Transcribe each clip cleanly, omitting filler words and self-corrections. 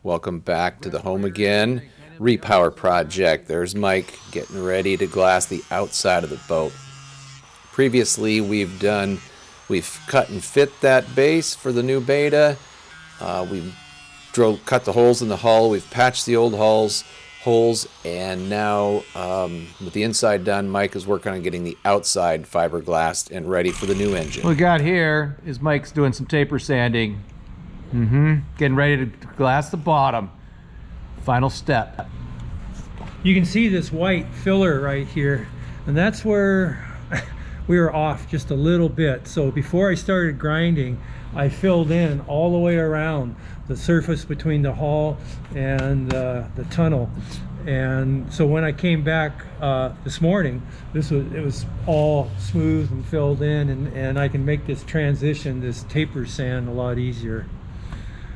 Welcome back to the home again. Repower project. There's Mike getting ready to glass the outside of the boat. Previously, we've cut and fit that base for the new beta. We've cut the holes in the hull. We've patched the old holes, and now with the inside done, Mike is working on getting the outside fiberglassed and ready for the new engine. What we got here is Mike's doing some taper sanding. Getting ready to glass the bottom. Final step. You can see this white filler right here, and that's where we were off just a little bit. So before I started grinding, I filled in all the way around the surface between the hull and the tunnel. And so when I came back this morning, it was all smooth and filled in, and I can make this transition, this taper sand, a lot easier.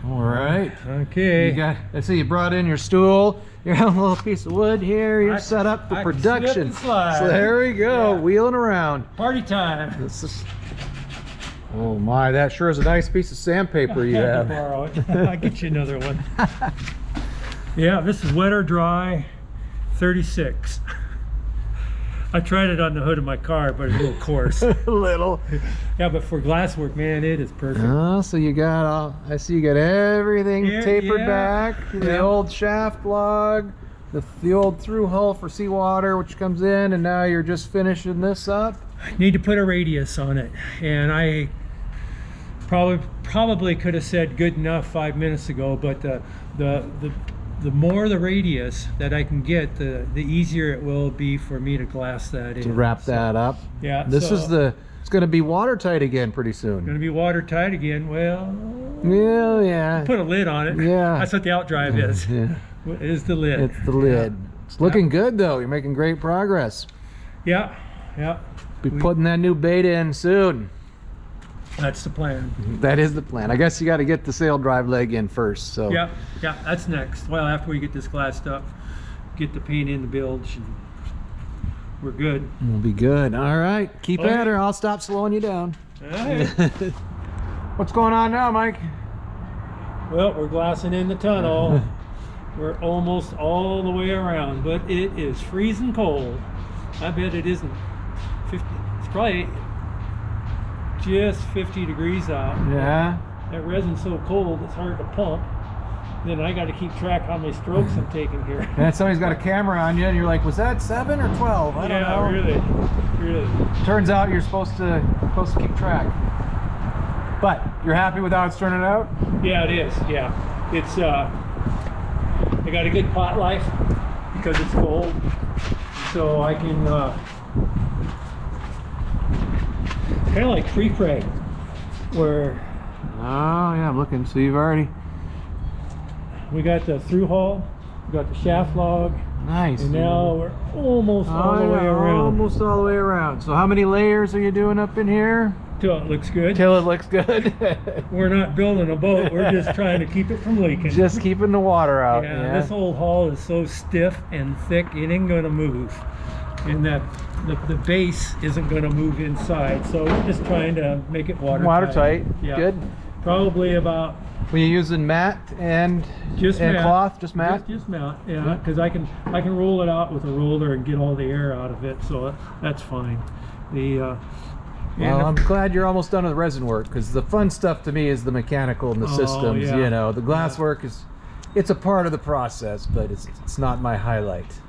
All right. Okay. I see you brought in your stool. Your own little piece of wood here. You're set up for production. So there we go, wheeling around. Party time. Oh my, that sure is a nice piece of sandpaper you have. Borrow it. I'll get you another one. Yeah, this is wet or dry, 36. I tried it on the hood of my car, but it's a little coarse. A little. Yeah, but for glass work, man, it is perfect. Oh, so you got all, I see you got everything tapered back. The old shaft log, the old through hull for seawater, which comes in, and now you're just finishing this up. I need to put a radius on it, and I probably could have said good enough 5 minutes ago, but the more the radius that I can get, the easier it will be for me to glass that in. To wrap that up. Yeah. This is it's going to be watertight again pretty soon. Going to be watertight again. Well. Yeah. Put a lid on it. Yeah. That's what the outdrive is. Yeah. It is the lid. It's the lid. It's looking good though. You're making great progress. Yeah. Be putting that new beta in soon. That's the plan. That is the plan. I guess you got to get the sail drive leg in first. So yeah, that's next. Well, after we get this glassed up, get the paint in the bilge, and we're good. We'll be good. All right, keep at her. I'll stop slowing you down. All right. What's going on now, Mike? Well, we're glassing in the tunnel. We're almost all the way around, but it is freezing cold. I bet it isn't 50. It's probably just 50 degrees out. Yeah. That resin's so cold it's hard to pump. Then I got to keep track how many strokes I'm taking here. And somebody's got a camera on you and you're like, was that 7 or 12? I don't know. Really. Turns out you're supposed to keep track. But you're happy with how it's turning out? Yeah, it is. Yeah. It's I got a good pot life because it's cold. So I can kind of like pre-preg, where yeah, I'm looking. So you've already, we got the through hull, we got the shaft log, nice, and now we're almost all the way around. Almost all the way around. So how many layers are you doing up in here? Till it looks good. Till it looks good. We're not building a boat, we're just trying to keep it from leaking. Just keeping the water out. Yeah, this old hull is so stiff and thick, it ain't gonna move. And that the base isn't going to move inside, so we're just trying to make it watertight. Yeah. Good. Probably about. Were you using mat and mat. Cloth? Just mat. Just mat. Yeah, because I can roll it out with a roller and get all the air out of it, so that's fine. Well, I'm glad you're almost done with resin work, because the fun stuff to me is the mechanical and the systems. Yeah. You know, the glass work it's a part of the process, but it's not my highlight.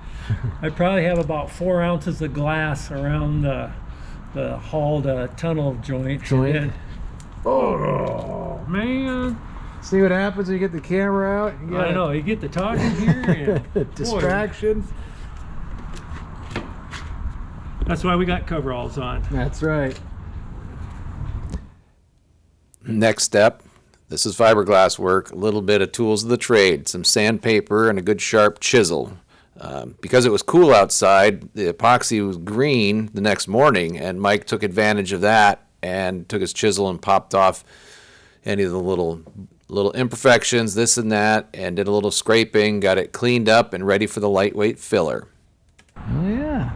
I probably have about 4 ounces of glass around the hull to tunnel joint. Then, oh man! See what happens when you get the camera out? I know, you get the talking here. And, distractions. Boy. That's why we got coveralls on. That's right. Next step. This is fiberglass work. A little bit of tools of the trade. Some sandpaper and a good sharp chisel. Because it was cool outside, the epoxy was green the next morning, and Mike took advantage of that and took his chisel and popped off any of the little imperfections, this and that, and did a little scraping, got it cleaned up and ready for the lightweight filler. Oh yeah.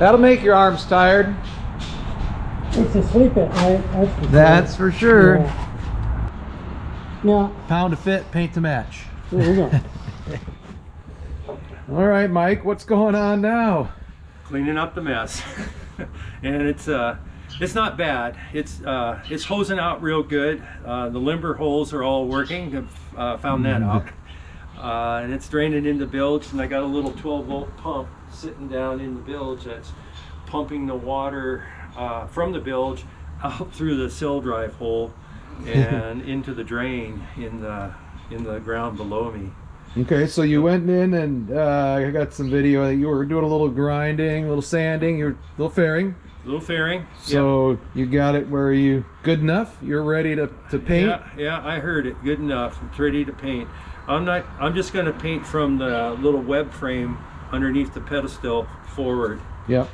That'll make your arms tired. It's to sleep at night. That's for sure. Yeah. Pound to fit, paint to match. There we go. All right, Mike, what's going on now? Cleaning up the mess. And it's not bad. It's hosing out real good. The limber holes are all working. I've found that out. And it's draining in the bilge, and I got a little 12-volt pump sitting down in the bilge that's pumping the water from the bilge out through the sill drive hole and into the drain in the ground below me. Okay, so you went in and I got some video that you were doing a little grinding, a little sanding, you were a little fairing. Little fairing. So Yep. you got it where you good enough? You're ready to paint? Yeah, I heard it. Good enough. It's ready to paint. I'm just going to paint from the little web frame underneath the pedestal forward. Yep.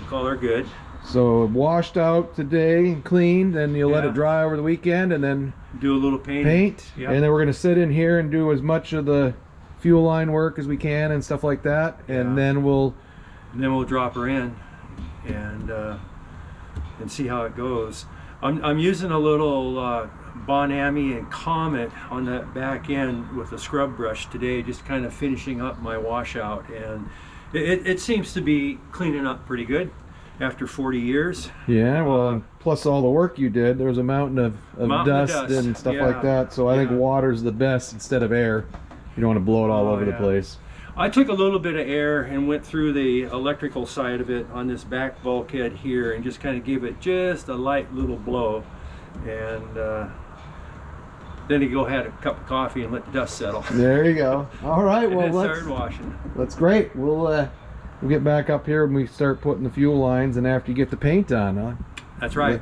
Call her good. So washed out today and cleaned, then you'll let Yeah. it dry over the weekend and then Do a little painting. paint. Yep. And then we're going to sit in here and do as much of the fuel line work as we can and stuff like that. And Yeah. then we'll drop her in and see how it goes. I'm using a little Bonami and Comet on that back end with a scrub brush today, just kind of finishing up my washout, and it seems to be cleaning up pretty good after 40 years. Yeah, well, plus all the work you did, there was a mountain of dust and stuff Yeah. like that. So I think Yeah. water's the best instead of air. You don't want to blow it all Oh, over the yeah. place. I took a little bit of air and went through the electrical side of it on this back bulkhead here and just kind of gave it just a light little blow, and then you go had a cup of coffee and let the dust settle. There you go. All right, And well, then started washing. that's great. We'll get back up here and we start putting the fuel lines, and after you get the paint on, huh? That's right.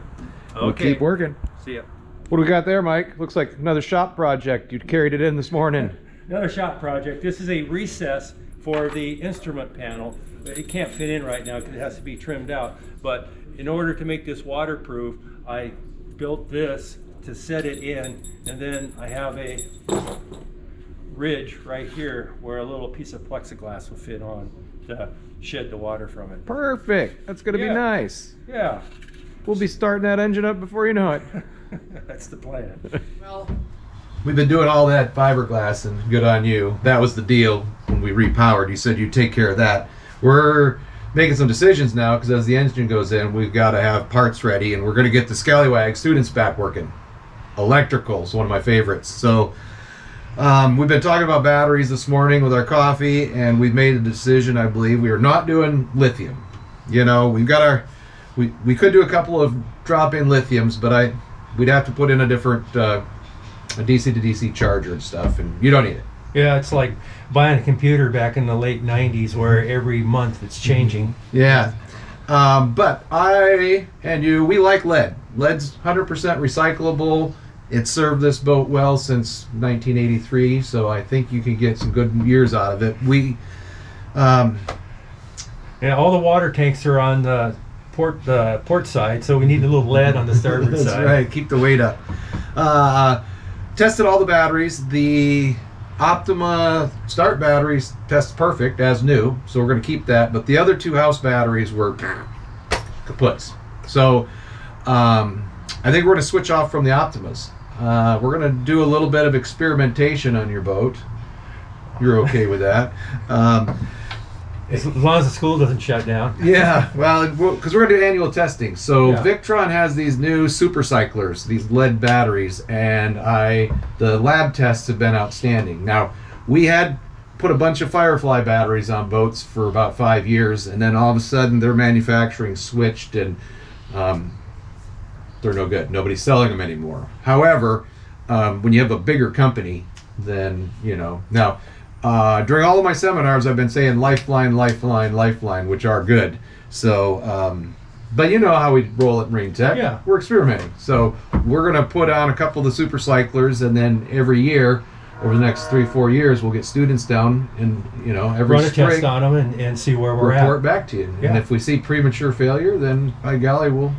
We'll Okay. keep working. See ya. What do we got there, Mike? Looks like another shop project. You carried it in this morning. Another shop project. This is a recess for the instrument panel. It can't fit in right now because it has to be trimmed out. But in order to make this waterproof, I built this to set it in, and then I have a ridge right here where a little piece of plexiglass will fit on to shed the water from it. Perfect. That's going to be Yeah. nice. Yeah, We'll be starting that engine up before you know it. that's the plan. We've been doing all that fiberglass, and good on you. That was the deal when we repowered. You said you'd take care of that. We're making some decisions now because as the engine goes in, we've got to have parts ready, and we're going to get the Scallywag students back working. Electrical is one of my favorites. So we've been talking about batteries this morning with our coffee, and we've made a decision. I believe we are not doing lithium. You know, we've got our we could do a couple of drop-in lithiums, but we'd have to put in a different a DC to DC charger and stuff, and you don't need it. Yeah, it's like buying a computer back in the late 90s where every month it's changing. Yeah. But I and you, we like lead. Lead's 100% recyclable. It's served this boat well since 1983, so I think you can get some good years out of it. Yeah, all the water tanks are on the port side, so we need a little lead on the starboard That's side. right, keep the weight up. Tested all the batteries. The Optima start batteries test perfect as new, so we're going to keep that. But the other two house batteries were kaputs. So I think we're going to switch off from the Optimas. We're going to do a little bit of experimentation on your boat. You're okay with that? As long as the school doesn't shut down. Yeah, well, because we're going to do annual testing. So Yeah. Victron has these new super cyclers, these lead batteries, and the lab tests have been outstanding. Now, we had put a bunch of Firefly batteries on boats for about 5 years, and then all of a sudden their manufacturing switched, and they're no good. Nobody's selling them anymore. However, when you have a bigger company, then, you know. Now, during all of my seminars, I've been saying lifeline, lifeline, lifeline, which are good. So, but you know how we roll at Marine Tech. Yeah. We're experimenting. So we're going to put on a couple of the super cyclers, and then every year, over the next 3-4 years, we'll get students down, and you know, every Run a spring, test on them and see where we're report at. back to you. And Yeah. if we see premature failure, then by golly, we'll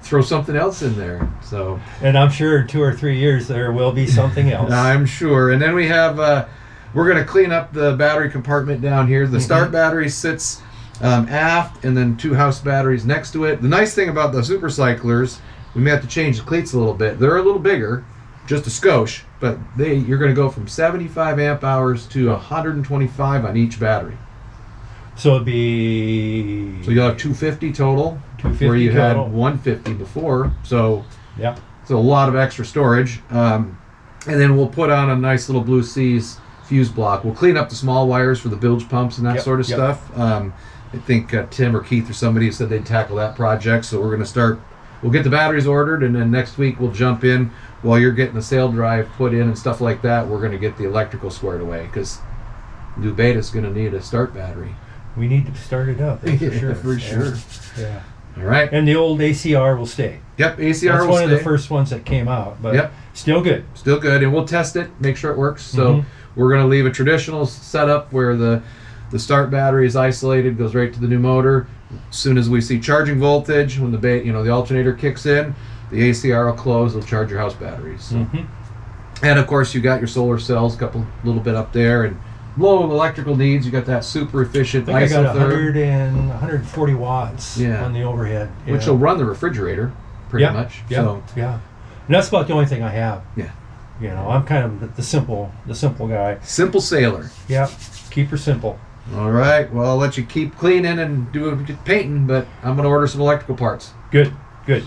throw something else in there. So And I'm sure in 2 or 3 years there will be something else. I'm sure. And then we have, we're going to clean up the battery compartment down here. The start battery sits aft, and then 2 house batteries next to it. The nice thing about the super cyclers, we may have to change the cleats a little bit. They're a little bigger, just a skosh, but you're going to go from 75 amp hours to 125 on each battery. So it'd be. So you'll have 250 total, 250 where you total. had 150 before. So Yeah. it's a lot of extra storage. And then we'll put on a nice little Blue Seas fuse block. We'll clean up the small wires for the bilge pumps and that Yep, sort of yep. stuff. I think Tim or Keith or somebody said they'd tackle that project. So we're going to start. We'll get the batteries ordered, and then next week we'll jump in while you're getting the sail drive put in and stuff like that. We're going to get the electrical squared away because new beta's going to need a start battery. We need to start it up. That's for Yeah, sure. for sure. Yeah. All right. And the old ACR will stay. Yep, ACR That's will one stay. of the first ones that came out, but Yep. still good. Still good, and we'll test it, make sure it works. So Mhm. we're going to leave a traditional setup where the start battery is isolated, goes right to the new motor. As soon as we see charging voltage, when the alternator kicks in, the ACR will close. It'll charge your house batteries. So. Mhm. And of course, you got your solar cells, a little bit up there, and low electrical needs. You got that super efficient I think I got isotherm, 140 watts Yeah. on the overhead. which Yeah. will run the refrigerator pretty Yeah, much. Yeah, So yeah. And that's about the only thing I have. yeah, You know, I'm kind of the simple guy. simple sailor. Yeah, keep her simple. All right. Well, I'll let you keep cleaning and do painting, but I'm going to order some electrical parts. Good, good.